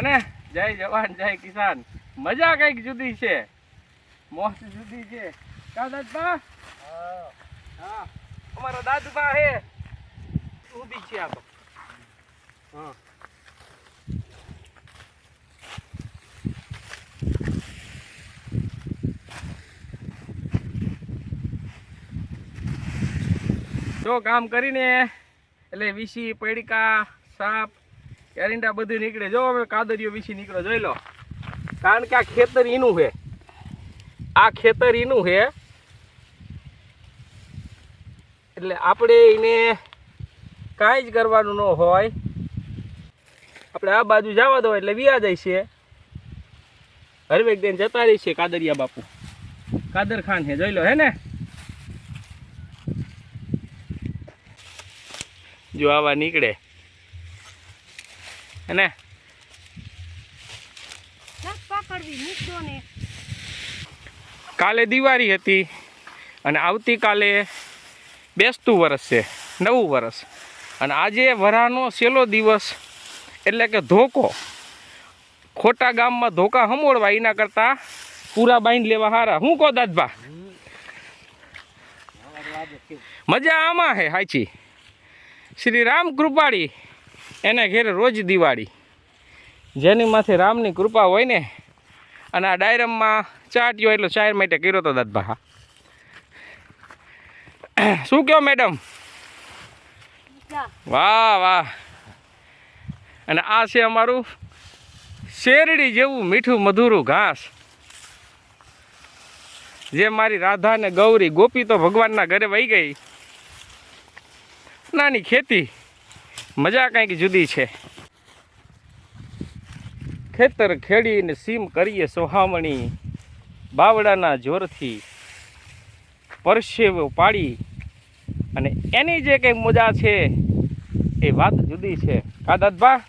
અને જય જવાન જય કિસાન. મજા કઈક જુદી છે, મોજ જુદી છે. કા દાદા? હા, અમારા દાદા હે ઊભી છે આ તો. હા, જો કામ કરીને એટલે વીસી પડીકા સાપ એરિંડા બધું નીકળે. જો હવે કાદરીઓ વીસી નીકળે જોઈ લો, કારણ કે આ ખેતર એનું છે, આ ખેતર એનું છે એટલે આપણે એને કાંઈ જ કરવાનું ન હોય. આપણે આ બાજુ જવા દો એટલે વ્યા જાય છે. હરવેક દિન જતા રહી છે કાદરિયા બાપુ, કાદર ખાન છે જોઈ લો હે ને. જો આવા નીકળે અને કાલે દિવાળી હતી અને આવતીકાલે બેસતું વરસ છે, નવું વરસ. અને આજે વરાનો છેલ્લો દિવસ એટલે કે ધોકો. ખોટા ગામમાં ધોકા હમોળવા એના કરતાં પૂરા બાંધી લેવા હારા. શું કહો દાદભા? મજા આમાં હે સાચી. શ્રી રામ કૃપાળી એને ઘેરે રોજ દિવાળી. જેની માથે રામની કૃપા હોય ને. અને આ ડાયરમમાં ચાટ્યો એટલે ચાર માટે કર્યો તો દાદભા. શું કહો મેડમ? વાહ વાહ. અને આ છે અમારું શેરડી જેવું મીઠું મધુરું ઘાસ, જે મારી રાધા ને ગૌરી ગોપી તો ભગવાનના ઘરે વહી ગઈ. નાની ખેતી, મજા કંઈક જુદી છે. ખેતર ખેડીને સીમ કરીએ સોહામણી, બાવડાના જોરથી પરસેવો પાડી. અને એની જે કંઈ મજા છે એ વાત જુદી છે. કા દાદભા?